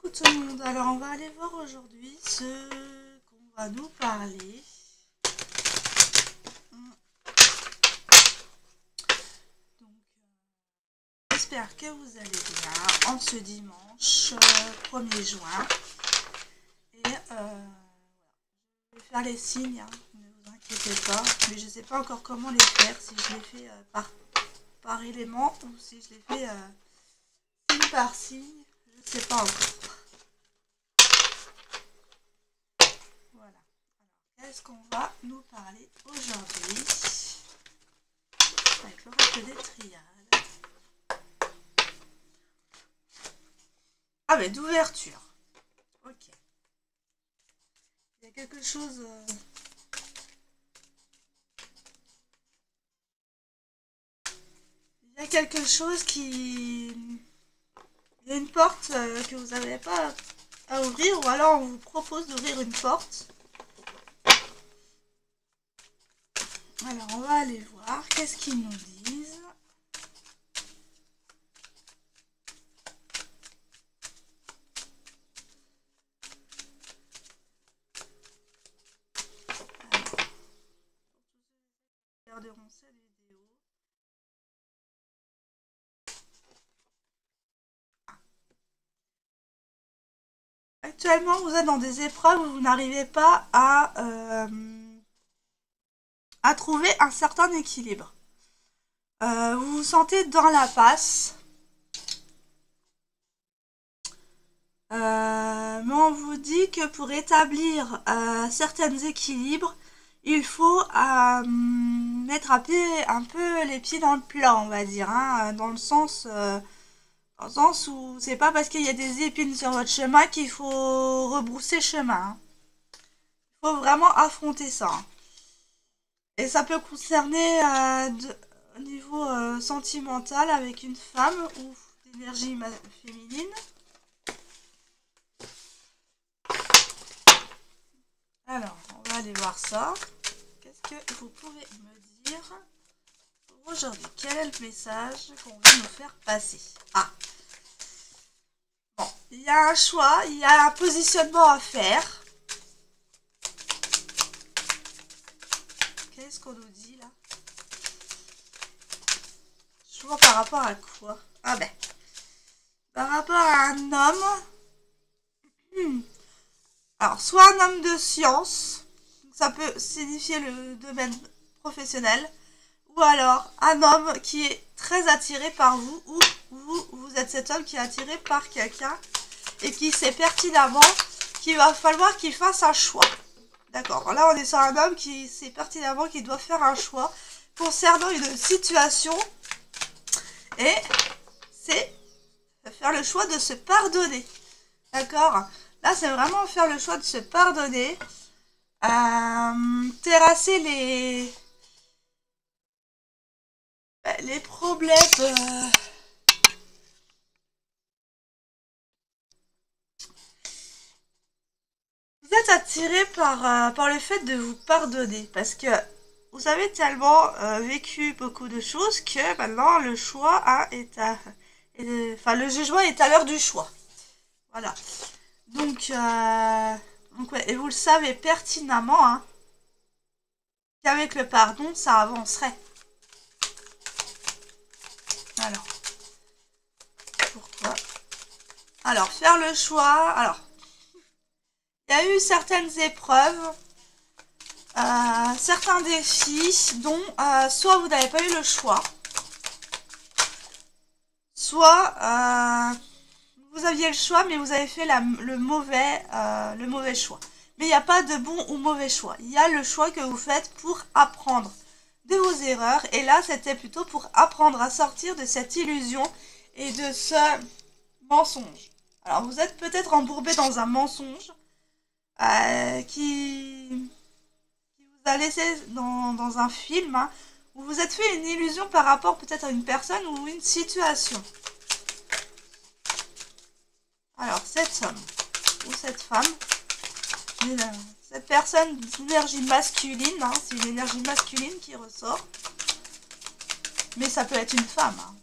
Coucou tout le monde, alors on va aller voir aujourd'hui ce qu'on va nous parler. Donc, j'espère que vous allez bien en ce dimanche 1er juin. Et je vais faire les signes, hein, ne vous inquiétez pas, mais je ne sais pas encore comment les faire, si je les fais par élément ou si je les fais signe par signe, je ne sais pas encore. Voilà. Alors, qu'est-ce qu'on va nous parler aujourd'hui avec l'oracle des triades? Ah, mais d'ouverture. Ok. Il y a quelque chose... Il y a quelque chose qui... Il y a une porte que vous n'avez pas à ouvrir, ou alors on vous propose d'ouvrir une porte. Alors on va aller voir qu'est-ce qu'ils nous disent. Alors, regarderons cette vidéo. Actuellement, vous êtes dans des épreuves où vous n'arrivez pas à trouver un certain équilibre. Vous vous sentez dans la passe. Mais on vous dit que pour établir certains équilibres, il faut mettre un peu les pieds dans le plat, on va dire, hein, dans le sens où c'est pas parce qu'il y a des épines sur votre chemin qu'il faut rebrousser chemin. Hein. Il faut vraiment affronter ça. Hein. Et ça peut concerner au niveau sentimental avec une femme ou d'énergie féminine. Alors, on va aller voir ça. Qu'est-ce que vous pouvez me dire pour aujourd'hui? Quel est le message qu'on veut nous faire passer? Ah! Bon, il y a un choix, il y a un positionnement à faire. Qu'est-ce qu'on nous dit là? Choix par rapport à quoi? Ah ben, par rapport à un homme. Alors, soit un homme de science, ça peut signifier le domaine professionnel, ou alors un homme qui est très attiré par vous, ou vous êtes cet homme qui est attiré par quelqu'un et qui sait pertinemment qu'il va falloir qu'il fasse un choix. D'accord, là on est sur un homme qui sait pertinemment qu'il doit faire un choix concernant une situation, et c'est faire le choix de se pardonner. D'accord? Là, c'est vraiment faire le choix de se pardonner, terrasser les problèmes. Vous êtes attiré par le fait de vous pardonner, parce que vous avez tellement vécu beaucoup de choses que maintenant le choix le jugement est à l'heure du choix. Voilà. Donc ouais, et vous le savez pertinemment, hein, qu'avec le pardon, ça avancerait. Alors, pourquoi? Alors, faire le choix. Alors, il y a eu certaines épreuves, certains défis dont soit vous n'avez pas eu le choix, soit vous aviez le choix, mais vous avez fait le mauvais choix. Mais il n'y a pas de bon ou mauvais choix. Il y a le choix que vous faites pour apprendre de vos erreurs. Et là, c'était plutôt pour apprendre à sortir de cette illusion et de ce mensonge. Alors, vous êtes peut-être embourbé dans un mensonge qui vous a laissé dans un film, hein, où vous êtes fait une illusion par rapport peut-être à une personne ou une situation. Alors, cet homme ou cette femme, cette personne d'énergie masculine, hein, c'est une énergie masculine qui ressort, mais ça peut être une femme. Hein.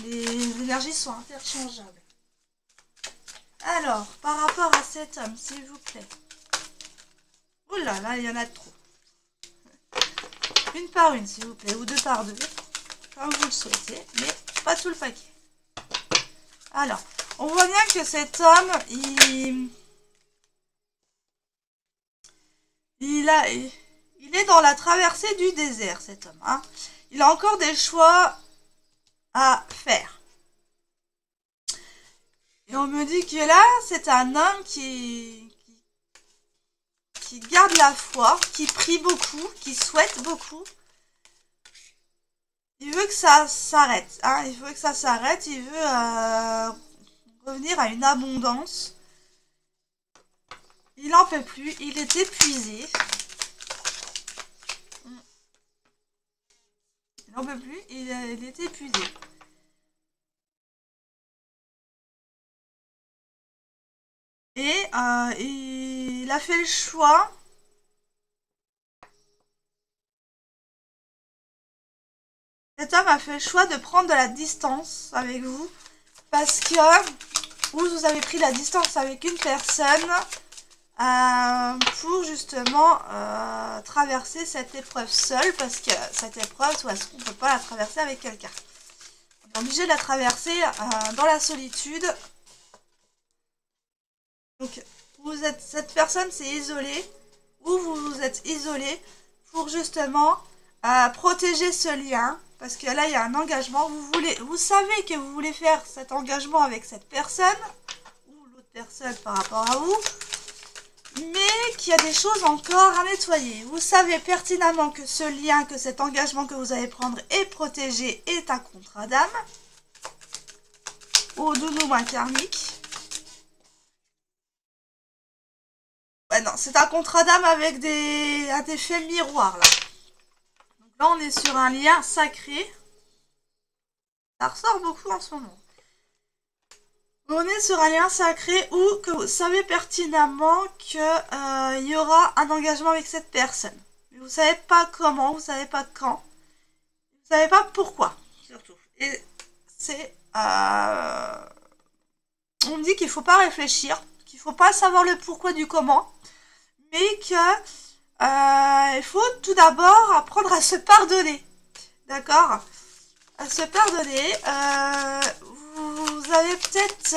Les énergies sont interchangeables. Alors, par rapport à cet homme, s'il vous plaît. Oh là là, il y en a trop. Une par une, s'il vous plaît, ou deux par deux, comme vous le souhaitez, mais pas tout le paquet. Alors, on voit bien que cet homme, il est dans la traversée du désert, cet homme. Hein. Il a encore des choix à faire. Et on me dit que là, c'est un homme qui garde la foi, qui prie beaucoup, qui souhaite beaucoup. Il veut que ça s'arrête. Hein. Il veut que ça s'arrête. Il veut revenir à une abondance. Il n'en peut plus. Il est épuisé. Il n'en peut plus. Il est épuisé. Et il a fait le choix. Cet homme a fait le choix de prendre de la distance avec vous. Parce que vous avez pris la distance avec une personne pour justement traverser cette épreuve seule. Parce que cette épreuve, est-ce qu'on ne peut pas la traverser avec quelqu'un? On est obligé de la traverser dans la solitude. Donc, cette personne s'est isolée, ou vous vous êtes isolé pour justement protéger ce lien. Parce que là, il y a un engagement. Vous savez que vous voulez faire cet engagement avec cette personne, ou l'autre personne par rapport à vous, mais qu'il y a des choses encore à nettoyer. Vous savez pertinemment que ce lien, que cet engagement que vous allez prendre est protégé, est un contrat d'âme, ou dounouin karmique. Ouais, non, c'est un contrat d'âme avec un effet miroir, là. Donc là, on est sur un lien sacré. Ça ressort beaucoup en ce moment. On est sur un lien sacré où que vous savez pertinemment qu'il y aura un engagement avec cette personne. Mais vous savez pas comment, vous savez pas quand. Vous savez pas pourquoi, surtout. Et c'est... on me dit qu'il faut pas réfléchir, qu'il faut pas savoir le pourquoi du comment. Mais que il faut tout d'abord apprendre à se pardonner. D'accord? À se pardonner. Vous avez peut-être...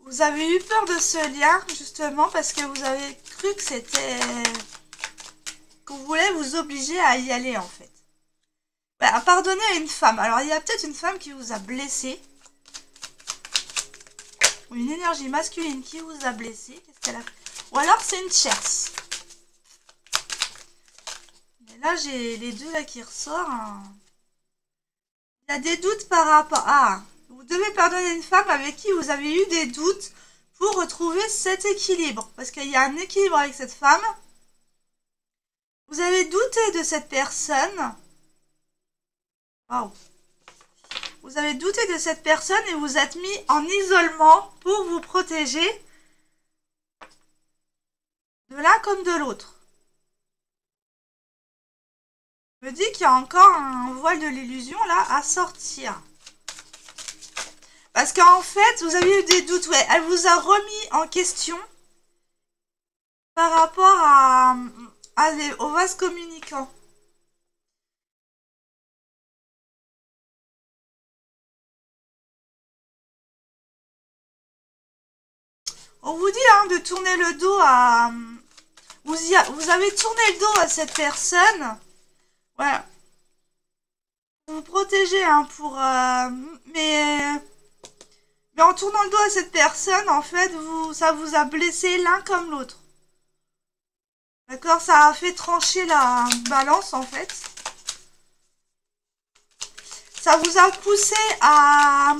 vous avez eu peur de ce lien, justement, parce que vous avez cru que c'était... qu'on voulait vous obliger à y aller, en fait. Ouais, à pardonner à une femme. Alors, il y a peut-être une femme qui vous a blessé. Une énergie masculine qui vous a blessé. Qu'est-ce qu'elle a fait? Ou alors c'est une tierce. Mais là j'ai les deux là qui ressortent. Hein. Il y a des doutes par rapport à... vous devez pardonner une femme avec qui vous avez eu des doutes pour retrouver cet équilibre. Parce qu'il y a un équilibre avec cette femme. Vous avez douté de cette personne. Waouh. Vous avez douté de cette personne et vous êtes mis en isolement pour vous protéger de l'un comme de l'autre. Je me dis qu'il y a encore un voile de l'illusion là à sortir. Parce qu'en fait, vous avez eu des doutes. Ouais, elle vous a remis en question par rapport au vase communicant. On vous dit hein, de tourner le dos à... Vous avez tourné le dos à cette personne. Ouais. Vous protégez, hein, pour... mais en tournant le dos à cette personne, en fait, ça vous a blessé l'un comme l'autre. D'accord? Ça a fait trancher la balance, en fait. Ça vous a poussé à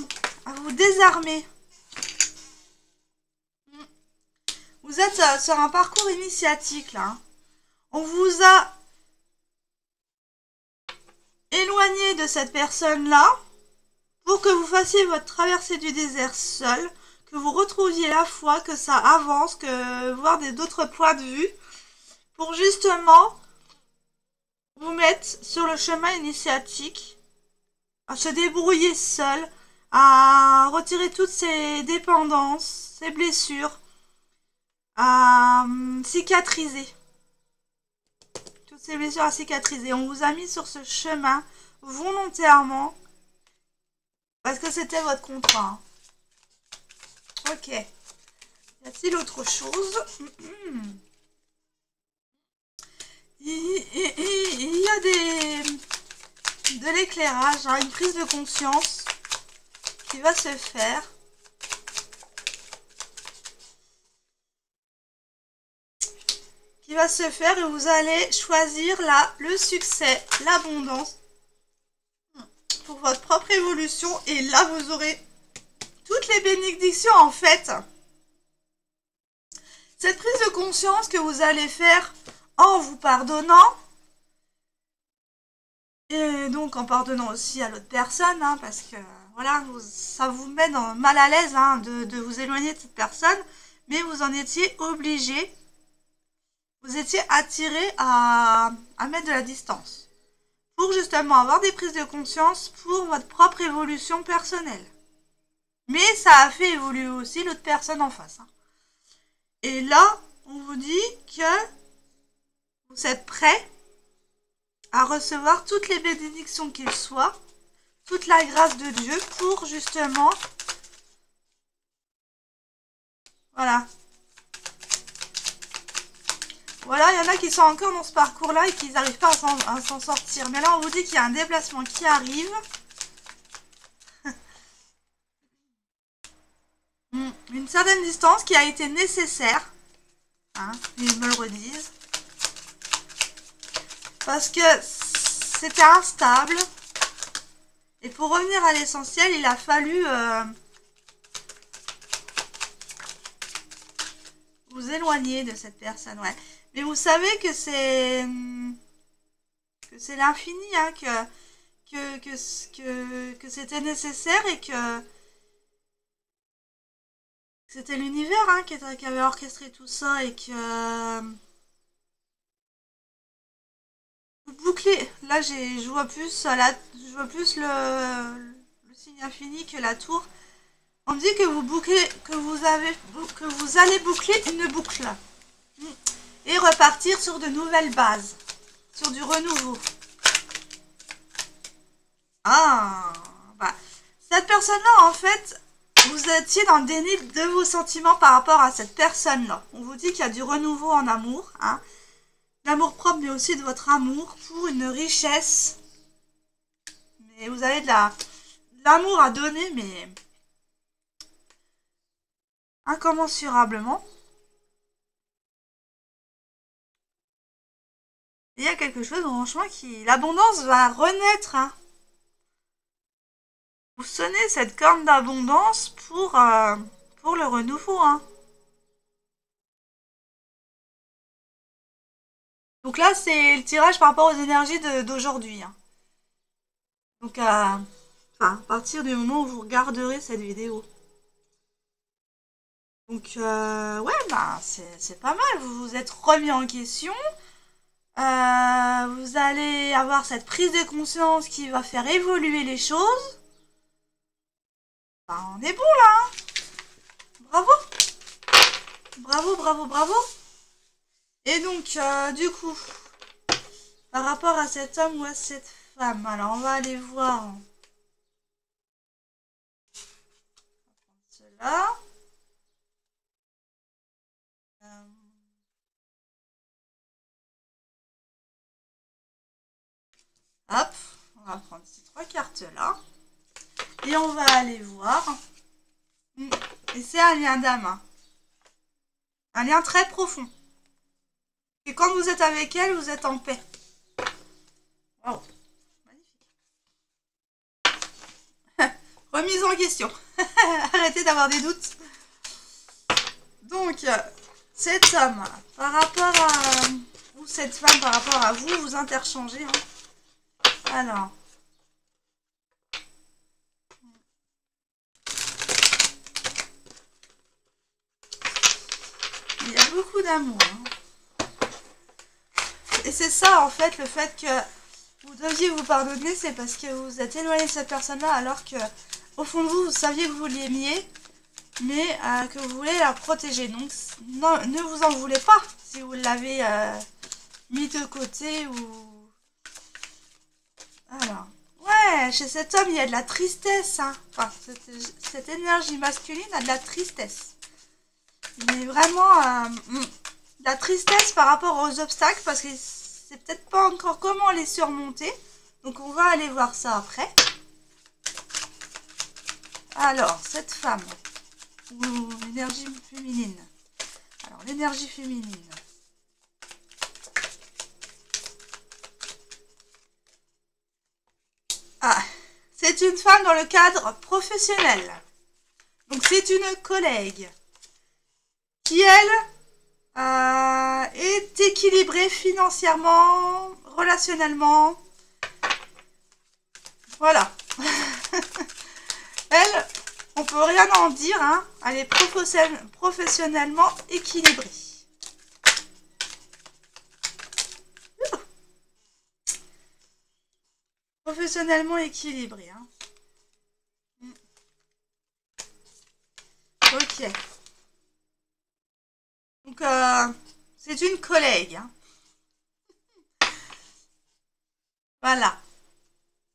vous désarmer. Vous êtes sur un parcours initiatique, là. On vous a éloigné de cette personne-là pour que vous fassiez votre traversée du désert seul, que vous retrouviez la foi, que ça avance, que voir d'autres points de vue, pour justement vous mettre sur le chemin initiatique à se débrouiller seul, à retirer toutes ses dépendances, ses blessures, à cicatriser. Toutes ces blessures à cicatriser. On vous a mis sur ce chemin volontairement parce que c'était votre contrat. Ok. Y a-t-il autre chose? Il y a de l'éclairage, hein, une prise de conscience qui va se faire. Et vous allez choisir le succès, l'abondance pour votre propre évolution. Et là, vous aurez toutes les bénédictions en fait. Cette prise de conscience que vous allez faire en vous pardonnant. Et donc en pardonnant aussi à l'autre personne, hein, parce que voilà, ça vous met mal à l'aise hein, de vous éloigner de cette personne, mais vous en étiez obligé, vous étiez attiré à mettre de la distance, pour justement avoir des prises de conscience pour votre propre évolution personnelle. Mais ça a fait évoluer aussi l'autre personne en face. Hein. Et là, on vous dit que vous êtes prêt à recevoir toutes les bénédictions qu'il soit, toute la grâce de Dieu pour justement, voilà. Voilà, il y en a qui sont encore dans ce parcours-là et qui n'arrivent pas à s'en sortir. Mais là, on vous dit qu'il y a un déplacement qui arrive. Une certaine distance qui a été nécessaire. Hein, ils me le redisent. Parce que c'était instable. Et pour revenir à l'essentiel, il a fallu vous éloigner de cette personne. Ouais. Mais vous savez que c'est l'infini, hein, que c'était nécessaire et que c'était l'univers hein, qui avait orchestré tout ça et que vous bouclez. Là, je vois plus le signe infini que la tour. On dit que vous bouclez, que vous allez boucler une boucle et repartir sur de nouvelles bases, sur du renouveau. Ah, bah, cette personne-là, en fait, vous étiez dans le déni de vos sentiments par rapport à cette personne-là. On vous dit qu'il y a du renouveau en amour, hein. L'amour propre, mais aussi de votre amour pour une richesse. Mais vous avez de l'amour à donner, mais incommensurablement. Il y a quelque chose, franchement, l'abondance va renaître. Hein. Vous sonnez cette corne d'abondance pour le renouveau. Hein. Donc là, c'est le tirage par rapport aux énergies d'aujourd'hui. Hein. Donc à partir du moment où vous regarderez cette vidéo. Donc ouais, bah, c'est pas mal. Vous vous êtes remis en question. Vous allez avoir cette prise de conscience qui va faire évoluer les choses. Bah, on est bon là. Hein. Bravo. Bravo, bravo, bravo. Et donc, du coup, par rapport à cet homme ou à cette femme, alors on va aller voir cela. Hop, on va prendre ces 3 cartes-là. Et on va aller voir. Et c'est un lien d'âme. Hein. Un lien très profond. Et quand vous êtes avec elle, vous êtes en paix. Wow. Magnifique. Remise en question. Arrêtez d'avoir des doutes. Donc, cet homme, par rapport à... ou cette femme, par rapport à vous, vous interchangez. Hein. Alors... il y a beaucoup d'amour. Hein. Et c'est ça, en fait, le fait que vous deviez vous pardonner, c'est parce que vous êtes éloigné de cette personne-là, alors que au fond de vous, vous saviez que vous l'aimiez, mais que vous voulez la protéger. Donc non, ne vous en voulez pas si vous l'avez mis de côté ou... Alors, ouais, chez cet homme, il y a de la tristesse. Hein. Enfin, cette énergie masculine a de la tristesse. Il est vraiment de la tristesse par rapport aux obstacles, parce que c'est peut-être pas encore comment les surmonter. Donc on va aller voir ça après. Alors, cette femme, ou l'énergie féminine. Alors, l'énergie féminine. Ah, c'est une femme dans le cadre professionnel. Donc, c'est une collègue qui, elle, est équilibrée financièrement, relationnellement. Voilà. Elle, on peut rien en dire, hein. Elle est professionnellement équilibrée. Professionnellement équilibrée, hein. Ok. Donc, c'est une collègue, hein. Voilà.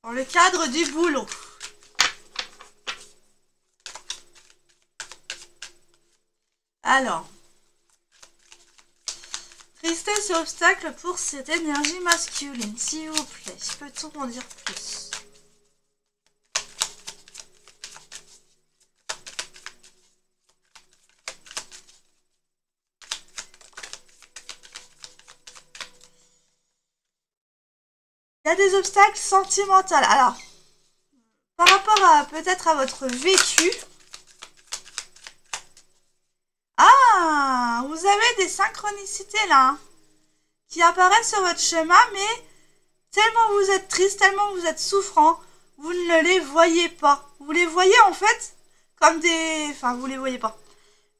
Dans le cadre du boulot. Alors, tristesse et obstacle pour cette énergie masculine, s'il vous plaît. Peut-on en dire plus? Il y a des obstacles sentimentaux. Alors, par rapport à peut-être à votre vécu... Ah, vous avez des synchronicités là, hein, qui apparaissent sur votre chemin, mais tellement vous êtes triste, tellement vous êtes souffrant, vous ne les voyez pas. Vous les voyez en fait comme des... Enfin, vous les voyez pas.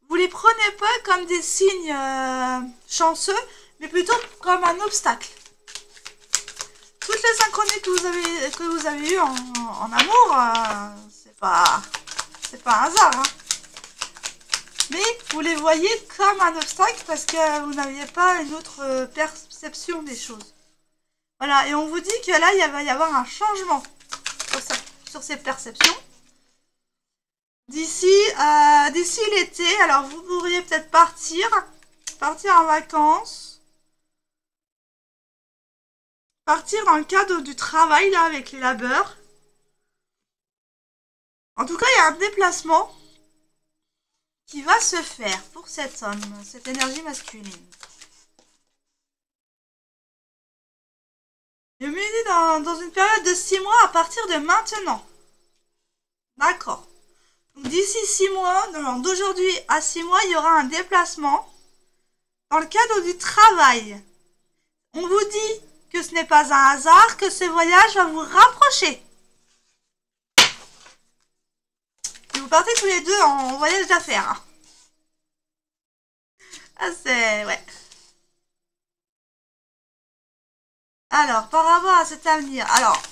Vous les prenez pas comme des signes chanceux, mais plutôt comme un obstacle. Toutes les synchronies que vous avez eues en amour, c'est pas un hasard, hein. Mais vous les voyez comme un obstacle parce que vous n'aviez pas une autre perception des choses. Voilà, et on vous dit que là, il va y avoir un changement sur ces perceptions. D'ici l'été, alors vous pourriez peut-être partir en vacances. Partir dans le cadre du travail, là, avec les labeurs. En tout cas, il y a un déplacement qui va se faire pour cet homme, cette énergie masculine. Je me dis dans une période de 6 mois à partir de maintenant. D'accord. Donc d'ici 6 mois, d'aujourd'hui à 6 mois, il y aura un déplacement dans le cadre du travail. On vous dit que ce n'est pas un hasard, que ce voyage va vous rapprocher. Et vous partez tous les deux en voyage d'affaires. Hein. Ah, c'est... ouais. Alors, par rapport à cet avenir, alors,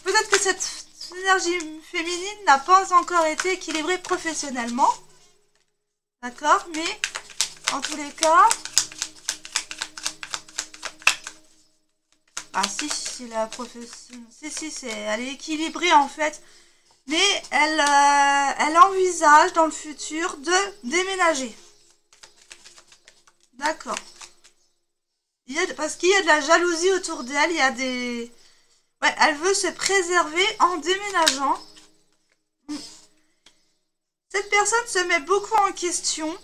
peut-être que cette énergie féminine n'a pas encore été équilibrée professionnellement. D'accord, mais en tous les cas... Ah si, la profession... Si, elle est équilibrée en fait. Mais elle envisage dans le futur de déménager. D'accord. Parce qu'il y a de la jalousie autour d'elle, il y a des... Ouais, elle veut se préserver en déménageant. Cette personne se met beaucoup en question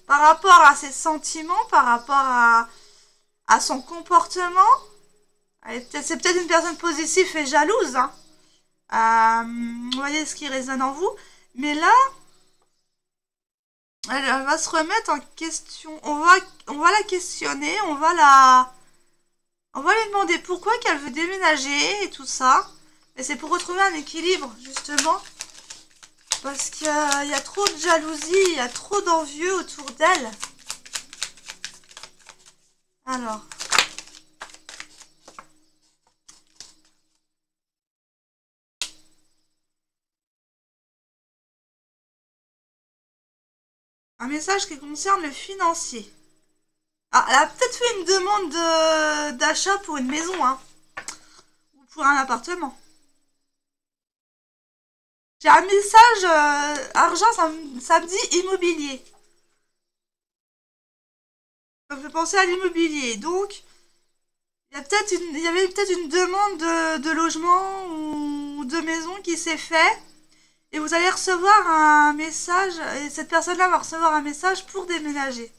par rapport à ses sentiments, par rapport à son comportement. C'est peut-être une personne possessive et jalouse. Hein. Vous voyez ce qui résonne en vous. Mais là... Elle va se remettre en question. On va la questionner. On va lui demander pourquoi qu'elle veut déménager et tout ça. Et c'est pour retrouver un équilibre, justement. Parce qu'il y a trop de jalousie, il y a trop d'envieux autour d'elle. Alors. Un message qui concerne le financier. Ah, elle a peut-être fait une demande d'achat pour une maison, hein. Ou pour un appartement. J'ai un message argent, ça me dit immobilier. Ça me fait penser à l'immobilier. Donc, il y avait peut-être une demande de logement ou de maison qui s'est fait. Et vous allez recevoir un message, et cette personne-là va recevoir un message pour déménager.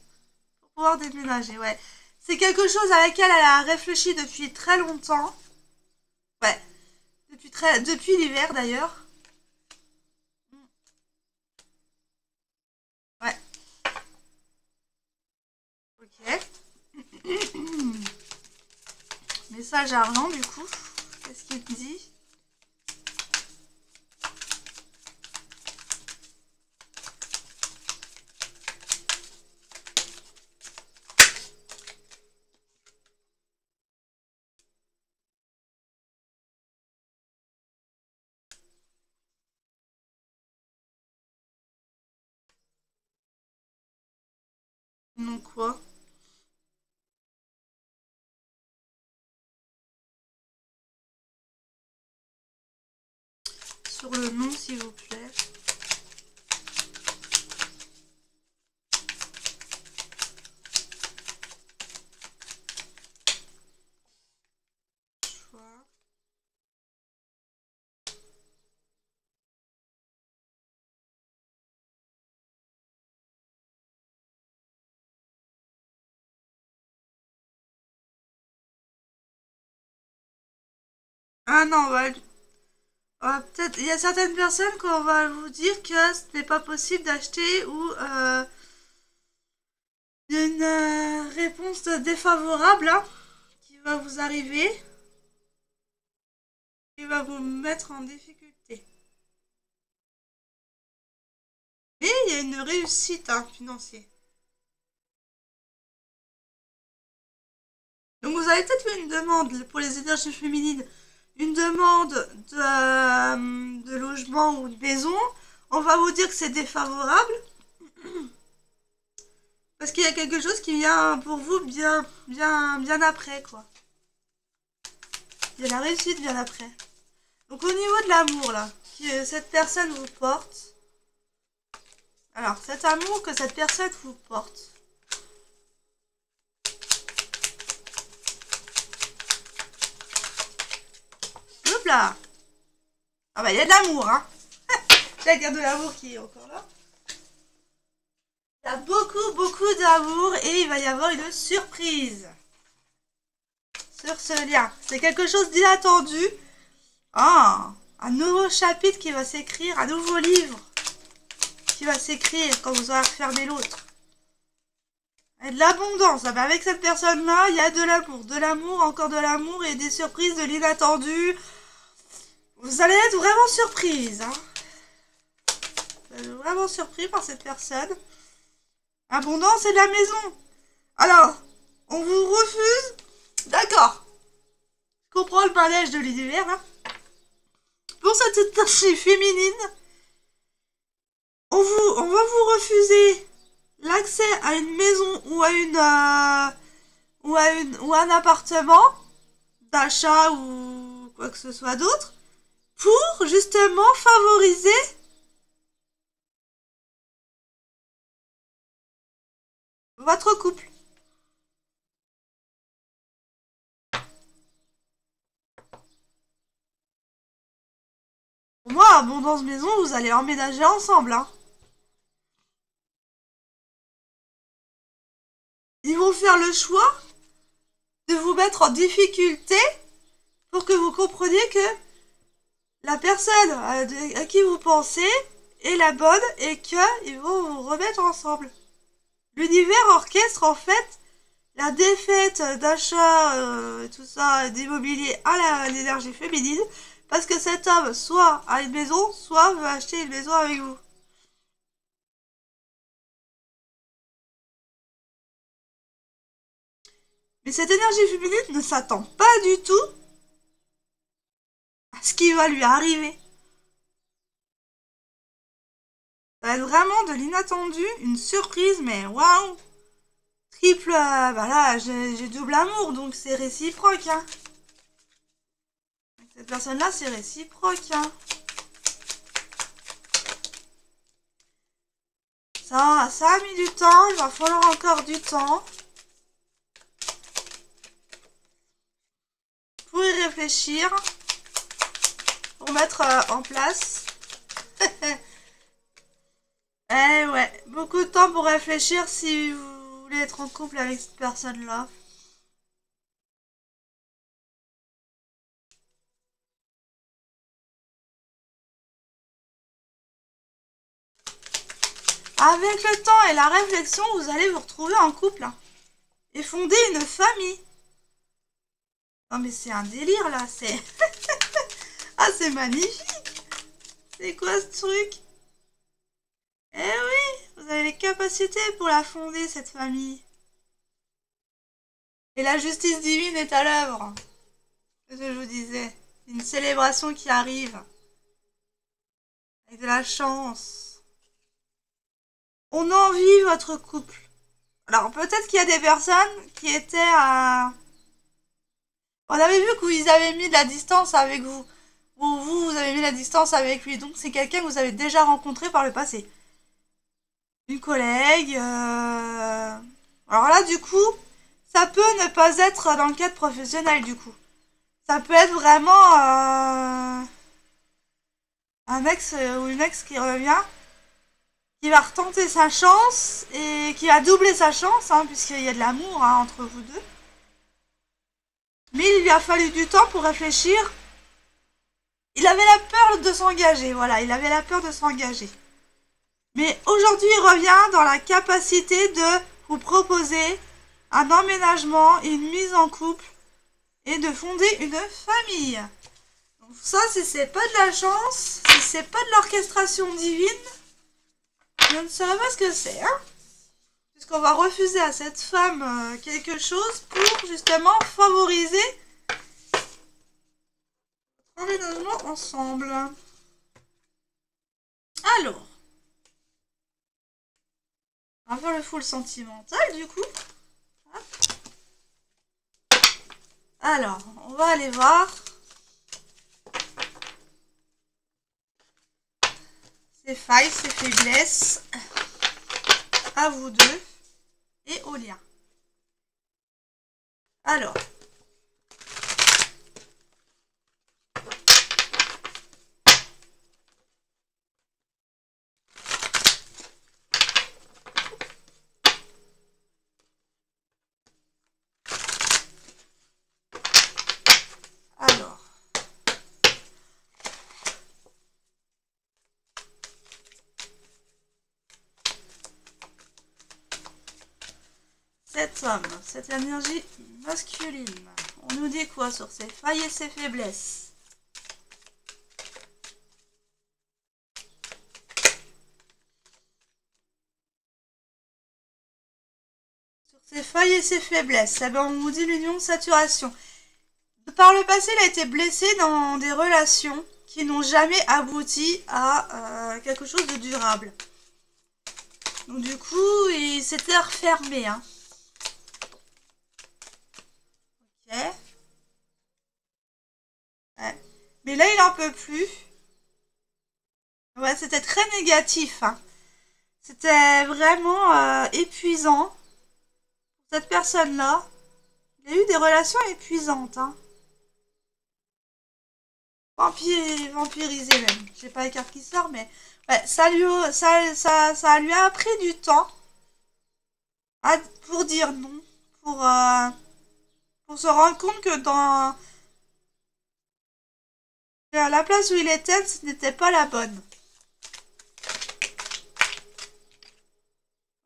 Pour pouvoir déménager, ouais. C'est quelque chose à laquelle elle a réfléchi depuis très longtemps. Ouais. Depuis l'hiver d'ailleurs. Ouais. Ok. Message argent du coup. Qu'est-ce qu'il te dit? Non quoi? Sur le nom s'il vous plaît. Choix. Ah non, ouais. Peut-être, il y a certaines personnes qu'on va vous dire que ce n'est pas possible d'acheter ou une réponse défavorable hein, qui va vous arriver, qui va vous mettre en difficulté. Mais il y a une réussite hein, financière. Donc vous avez peut-être fait une demande pour les énergies féminines, une demande de logement ou de maison. On va vous dire que c'est défavorable. Parce qu'il y a quelque chose qui vient pour vous bien après, quoi. Il y a la réussite bien après. Donc au niveau de l'amour, là, que cette personne vous porte. Alors, cet amour que cette personne vous porte. Hop là. Ah bah il y a de l'amour, hein. J'allais dire de l'amour qui est encore là. Il y a beaucoup d'amour et il va y avoir une surprise. Sur ce lien. C'est quelque chose d'inattendu. Ah, un nouveau chapitre qui va s'écrire, un nouveau livre qui va s'écrire quand vous aurez refermé l'autre. Et de l'abondance. Ah bah avec cette personne-là, il y a de l'amour. De l'amour, encore de l'amour et des surprises, de l'inattendu. Vous allez être vraiment surprise. Hein. Vous allez être vraiment surpris par cette personne. Abondance et de la maison. Alors, on vous refuse. D'accord. Je comprends le manège de l'univers, là. Pour cette énergie féminine, on va vous refuser l'accès à une maison ou à ou un appartement d'achat ou quoi que ce soit d'autre pour justement favoriser votre couple. Pour moi, Abondance Maison, vous allez emménager ensemble, hein. Ils vont faire le choix de vous mettre en difficulté pour que vous compreniez que la personne à qui vous pensez est la bonne et qu'ils vont vous remettre ensemble. L'univers orchestre en fait la défaite d'achat, tout ça, d'immobilier à l'énergie féminine parce que cet homme soit a une maison, soit veut acheter une maison avec vous. Mais cette énergie féminine ne s'attend pas du tout à ce qui va lui arriver. Ça va être vraiment de l'inattendu, une surprise, mais waouh! Triple, bah là, j'ai double amour, donc c'est réciproque, hein. Avec cette personne-là, c'est réciproque, hein. Ça a mis du temps, il va falloir encore du temps pour y réfléchir, pour mettre en place. Eh ouais, beaucoup de temps pour réfléchir si vous voulez être en couple avec cette personne-là. Avec le temps et la réflexion, vous allez vous retrouver en couple, hein, et fonder une famille. Non mais c'est un délire là, c'est... Ah c'est magnifique. C'est quoi ce truc? Eh oui, vous avez les capacités pour la fonder, cette famille. Et la justice divine est à l'œuvre. C'est ce que je vous disais. Une célébration qui arrive. Avec de la chance. On envie votre couple. Alors peut-être qu'il y a des personnes qui étaient à... On avait vu qu'ils avaient mis de la distance avec vous. Ou vous avez mis la distance avec lui. Donc c'est quelqu'un que vous avez déjà rencontré par le passé. Une collègue. Alors là, du coup, ça peut ne pas être dans le cadre professionnel, du coup. Ça peut être vraiment un ex ou une ex qui revient, qui va retenter sa chance et qui va doubler sa chance, hein, puisqu'il y a de l'amour, hein, entre vous deux. Mais il lui a fallu du temps pour réfléchir. Il avait la peur de s'engager, voilà, il avait la peur de s'engager. Mais aujourd'hui, il revient dans la capacité de vous proposer un emménagement, une mise en couple et de fonder une famille. Donc ça, si c'est pas de la chance, si c'est pas de l'orchestration divine, je ne sais pas ce que c'est, hein. Puisqu'on va refuser à cette femme quelque chose pour justement favoriser l'emménagement ensemble. Alors, on va faire le full sentimental du coup. Hop. Alors, on va aller voir ses failles, ses faiblesses, à vous deux et au lien. Alors, cet homme, cette énergie masculine, on nous dit quoi sur ses failles et ses faiblesses? Sur ses failles et ses faiblesses, eh ben on nous dit l'union de saturation. Par le passé, il a été blessé dans des relations qui n'ont jamais abouti à quelque chose de durable. Donc du coup, il s'était refermé, hein. Ok. Ouais. Mais là, il en peut plus. Ouais, c'était très négatif, hein. C'était vraiment épuisant pour cette personne-là. Il a eu des relations épuisantes, hein. Vampirisé même. Je sais pas les cartes qui sortent, mais ouais, ça lui a pris du temps pour dire non, pour se rendre compte que dans la place où il était, ce n'était pas la bonne.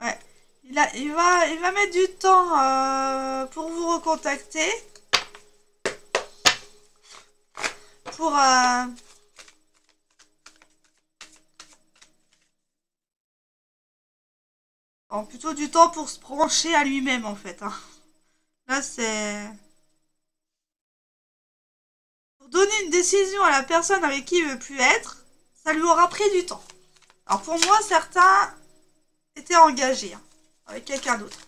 Ouais, il va mettre du temps pour vous recontacter, pour plutôt du temps pour se brancher à lui-même en fait, hein. Là c'est pour donner une décision à la personne avec qui il veut plus être, ça lui aura pris du temps. Alors pour moi, certains étaient engagés hein, avec quelqu'un d'autre.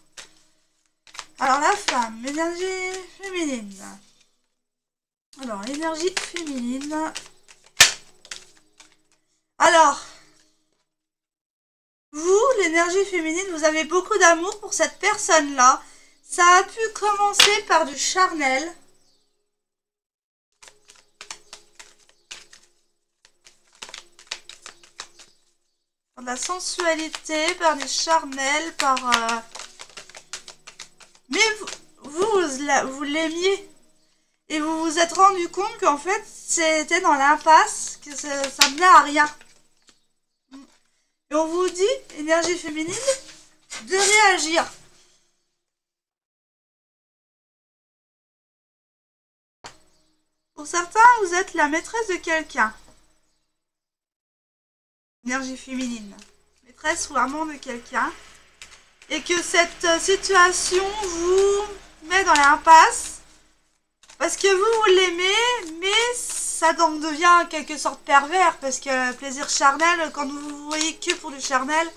Alors la femme, l'énergie féminine. Alors l'énergie féminine. Alors, vous, l'énergie féminine, vous avez beaucoup d'amour pour cette personne-là. Ça a pu commencer par du charnel. Par de la sensualité, par du charnel, par... Mais vous l'aimiez. Et vous vous êtes rendu compte qu'en fait, c'était dans l'impasse, que ça menait à rien. Et on vous dit, énergie féminine, de réagir. Pour certains, vous êtes la maîtresse de quelqu'un. Énergie féminine. Maîtresse ou amant de quelqu'un. Et que cette situation vous met dans l'impasse. Parce que vous l'aimez, mais ça en devient en quelque sorte pervers. Parce que plaisir charnel, quand vous vous voyez que pour du charnel,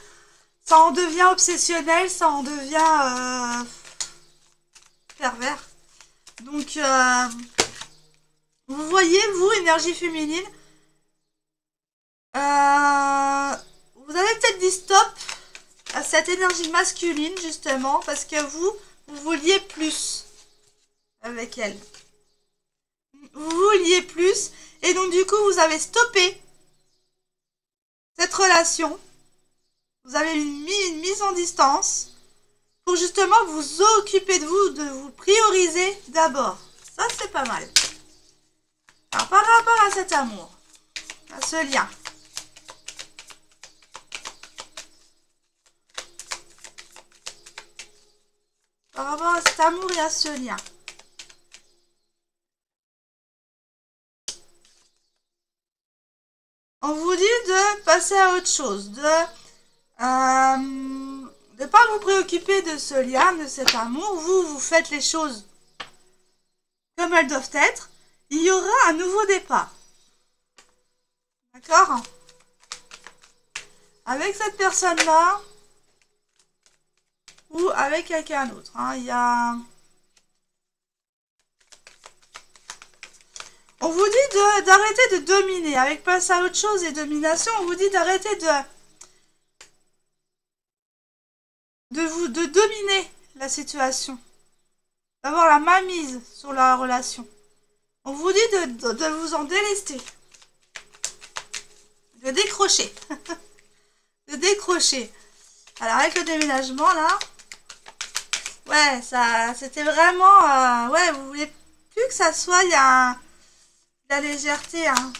ça en devient obsessionnel, ça en devient pervers. Donc, vous voyez, vous, énergie féminine, vous avez peut-être dit stop à cette énergie masculine, justement, parce que vous vouliez plus avec elle. Vous vouliez plus, et donc du coup, vous avez stoppé cette relation. Vous avez mis une mise en distance pour justement vous occuper de vous prioriser d'abord. Ça, c'est pas mal. Alors, par rapport à cet amour, à ce lien, par rapport à cet amour et à ce lien, on vous dit de passer à autre chose, de ne pas vous préoccuper de ce lien, de cet amour. Vous faites les choses comme elles doivent être. Il y aura un nouveau départ. D'accord? Avec cette personne-là ou avec quelqu'un d'autre. Hein. Il y a... On vous dit d'arrêter de dominer. Avec passe à autre chose et domination, on vous dit d'arrêter de dominer la situation. D'avoir la mainmise sur la relation. On vous dit de vous en délester. De décrocher. De décrocher. Alors avec le déménagement là, ouais, ça, c'était vraiment, ouais, vous voulez plus que ça soit, il y a de la légèreté, hein.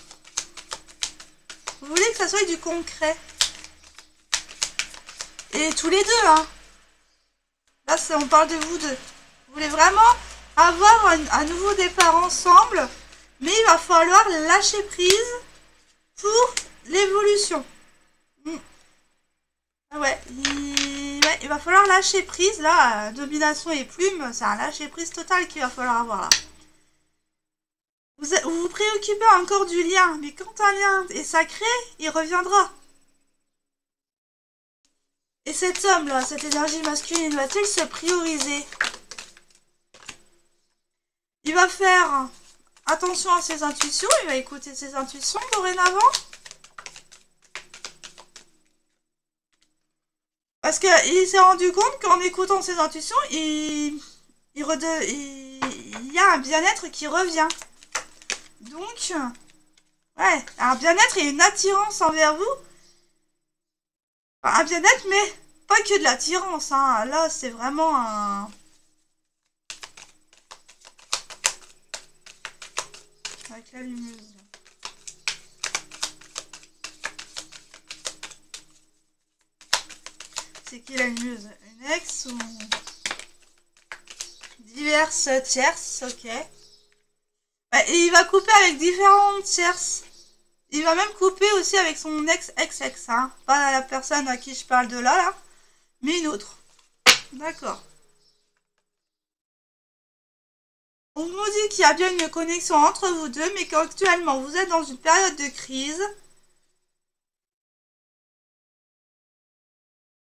Vous voulez que ça soit du concret. Et tous les deux, hein. Là, on parle de vous deux. Vous voulez vraiment avoir un nouveau départ ensemble, mais il va falloir lâcher prise pour l'évolution. Ouais, il va falloir lâcher prise, là, domination et plume, c'est un lâcher prise total qu'il va falloir avoir, là. Vous vous préoccupez encore du lien, mais quand un lien est sacré, il reviendra. Et cet homme-là, cette énergie masculine, va-t-il se prioriser? Il va faire attention à ses intuitions, il va écouter ses intuitions dorénavant. Parce qu'il s'est rendu compte qu'en écoutant ses intuitions, il y a un bien-être qui revient. Donc, ouais, un bien-être et une attirance envers vous. Enfin, un bien-être, mais pas que de l'attirance. Hein. Là, c'est vraiment un... Avec la lumineuse. C'est qui la lumineuse? Une ex ou... Diverses tierces, ok. Et il va couper avec différentes tierces. Il va même couper aussi avec son ex-ex-ex, hein. Pas la personne à qui je parle de là, mais une autre. D'accord. On nous dit qu'il y a bien une connexion entre vous deux, mais qu'actuellement vous êtes dans une période de crise.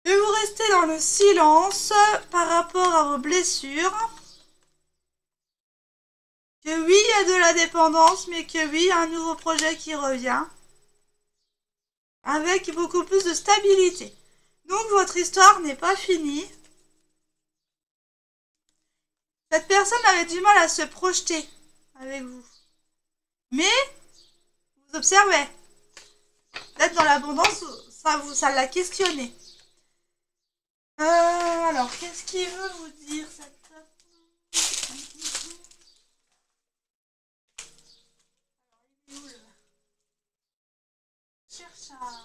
Et vous restez dans le silence par rapport à vos blessures. Que oui, il y a de la dépendance, mais que oui, il y a un nouveau projet qui revient. Avec beaucoup plus de stabilité. Donc votre histoire n'est pas finie. Cette personne avait du mal à se projeter avec vous. Mais, vous observez. D'être dans l'abondance, ça l'a questionné. Alors, qu'est-ce qu'il veut vous dire cette... Cherche à...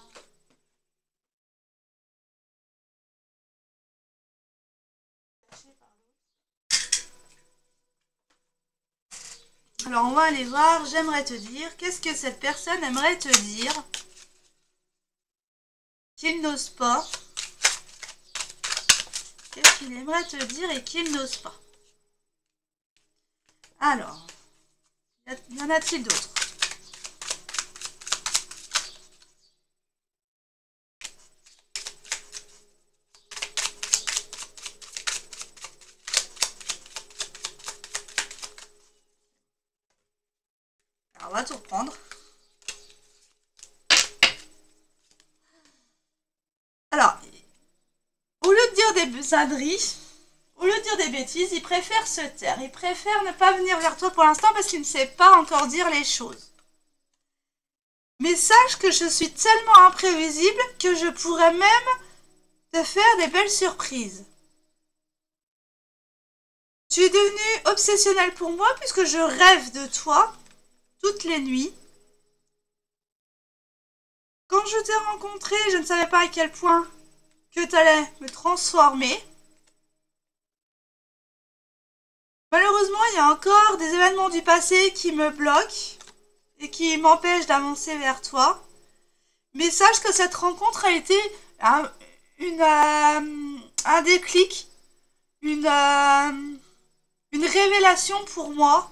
Alors, on va aller voir. J'aimerais te dire. Qu'est-ce que cette personne aimerait te dire qu'il n'ose pas? Qu'est-ce qu'il aimerait te dire et qu'il n'ose pas? Alors, y en a-t-il d'autres? Alors, on va tout reprendre. Alors, au lieu de dire des besaderies, au lieu de dire des bêtises, il préfère se taire. Il préfère ne pas venir vers toi pour l'instant parce qu'il ne sait pas encore dire les choses. Mais sache que je suis tellement imprévisible que je pourrais même te faire des belles surprises. Tu es devenu obsessionnel pour moi puisque je rêve de toi toutes les nuits. Quand je t'ai rencontré, je ne savais pas à quel point que tu allais me transformer. Malheureusement, il y a encore des événements du passé qui me bloquent et qui m'empêchent d'avancer vers toi. Mais sache que cette rencontre a été un déclic, une révélation pour moi.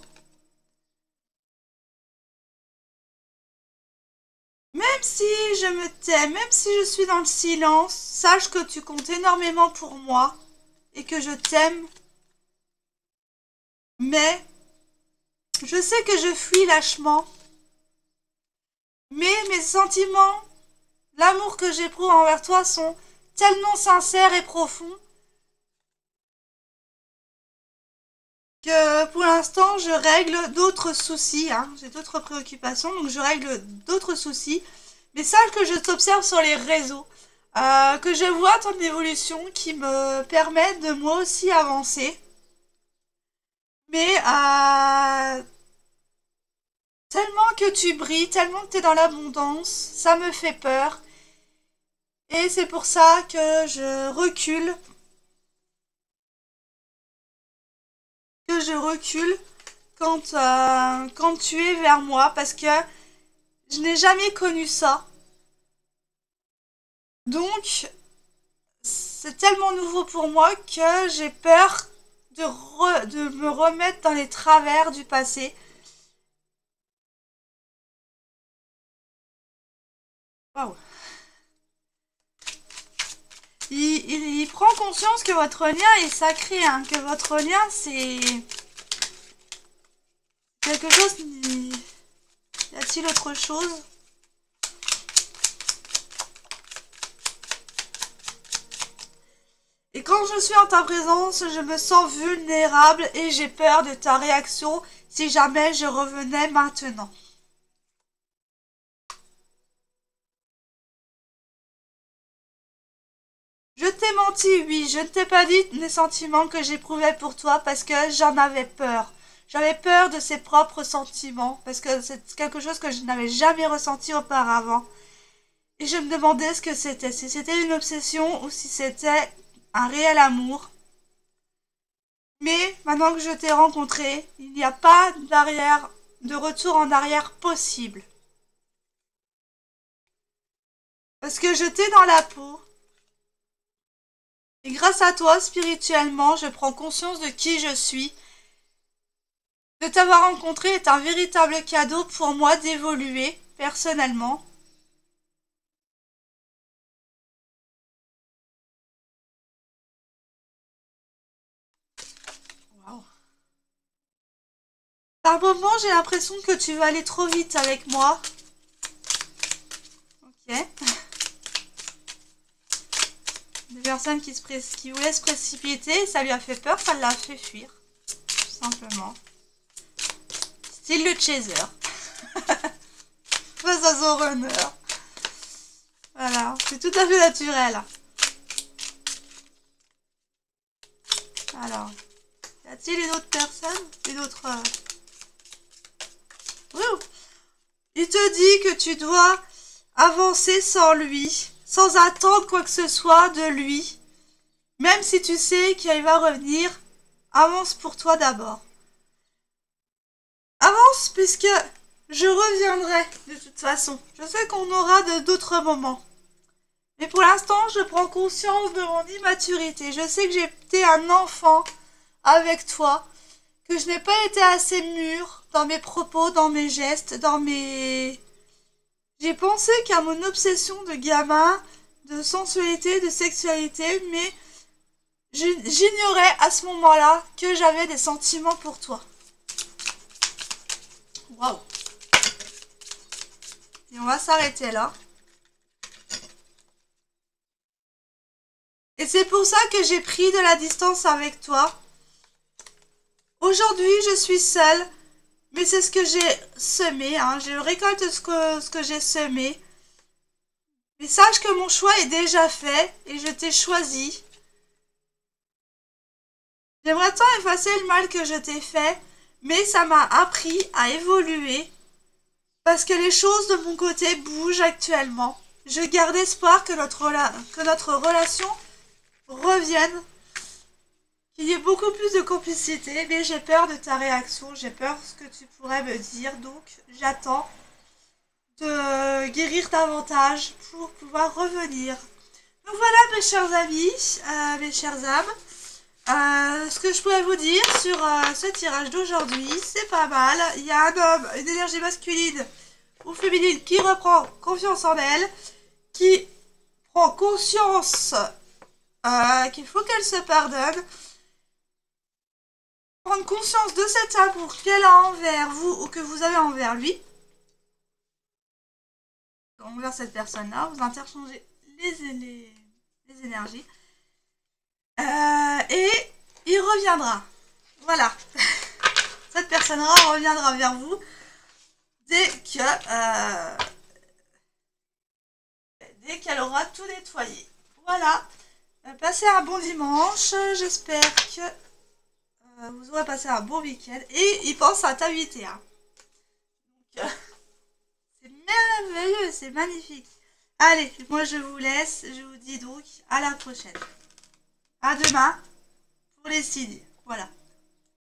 Même si je me tais, même si je suis dans le silence, sache que tu comptes énormément pour moi et que je t'aime. Mais je sais que je fuis lâchement. Mais mes sentiments, l'amour que j'éprouve envers toi sont tellement sincères et profonds que pour l'instant je règle d'autres soucis. J'ai d'autres préoccupations, donc je règle d'autres soucis. Mais sache que je t'observe sur les réseaux, que je vois ton évolution qui me permet de moi aussi avancer. Mais tellement que tu brilles, tellement que tu es dans l'abondance, ça me fait peur. Et c'est pour ça que je recule. Quand tu es vers moi, parce que je n'ai jamais connu ça. Donc, c'est tellement nouveau pour moi que j'ai peur de me remettre dans les travers du passé. Waouh. Il prend conscience que votre lien est sacré, que votre lien c'est quelque chose. Y a-t-il autre chose? Et quand je suis en ta présence, je me sens vulnérable et j'ai peur de ta réaction si jamais je revenais maintenant. Je t'ai menti, oui, je ne t'ai pas dit les sentiments que j'éprouvais pour toi parce que j'en avais peur. J'avais peur de ses propres sentiments parce que c'est quelque chose que je n'avais jamais ressenti auparavant. Et je me demandais ce que c'était, si c'était une obsession ou si c'était un réel amour. Mais maintenant que je t'ai rencontré, il n'y a pas de retour en arrière possible. Parce que je t'ai dans la peau. Et grâce à toi, spirituellement, je prends conscience de qui je suis. De t'avoir rencontré est un véritable cadeau pour moi d'évoluer personnellement. Par moment, j'ai l'impression que tu vas aller trop vite avec moi. Ok. Des personnes qui vous laissent précipiter, ça lui a fait peur, ça l'a fait fuir. Tout simplement. Style le chaser. Face à son runner. Voilà, c'est tout à fait naturel. Alors, y a-t-il une autre personne? Une autre... Ouh. Il te dit que tu dois avancer sans lui, sans attendre quoi que ce soit de lui. Même si tu sais qu'il va revenir, avance pour toi d'abord. Avance puisque je reviendrai de toute façon. Je sais qu'on aura d'autres moments. Mais pour l'instant, je prends conscience de mon immaturité. Je sais que j'ai été un enfant avec toi, que je n'ai pas été assez mûre dans mes propos, dans mes gestes, dans mes... J'ai pensé qu'à mon obsession de gamin, de sensualité, de sexualité, mais j'ignorais à ce moment-là que j'avais des sentiments pour toi. Waouh! Et on va s'arrêter là. Et c'est pour ça que j'ai pris de la distance avec toi. Aujourd'hui, je suis seule, mais c'est ce que j'ai semé. Hein. Je récolte ce que j'ai semé. Mais sache que mon choix est déjà fait et je t'ai choisi. J'aimerais tant effacer le mal que je t'ai fait, mais ça m'a appris à évoluer. Parce que les choses de mon côté bougent actuellement. Je garde espoir que notre relation revienne. Qu'il y ait beaucoup plus de complicité, mais j'ai peur de ta réaction, j'ai peur de ce que tu pourrais me dire, donc j'attends de guérir davantage pour pouvoir revenir. Donc voilà mes chers amis, mes chères âmes, ce que je pourrais vous dire sur ce tirage d'aujourd'hui, c'est pas mal. Il y a un homme, une énergie masculine ou féminine qui reprend confiance en elle, qui prend conscience qu'il faut qu'elle se pardonne, prendre conscience de cet amour qu'elle a envers vous ou que vous avez envers lui, envers cette personne-là, vous interchangez les énergies, et il reviendra. Voilà. Cette personne-là reviendra vers vous dès qu'elle aura tout nettoyé. Voilà. Passez un bon dimanche. J'espère que vous aurez passé un bon week-end. Et il pense à t'inviter. Hein. C'est merveilleux, c'est magnifique. Allez, moi je vous laisse. Je vous dis donc à la prochaine. À demain pour les signes. Voilà.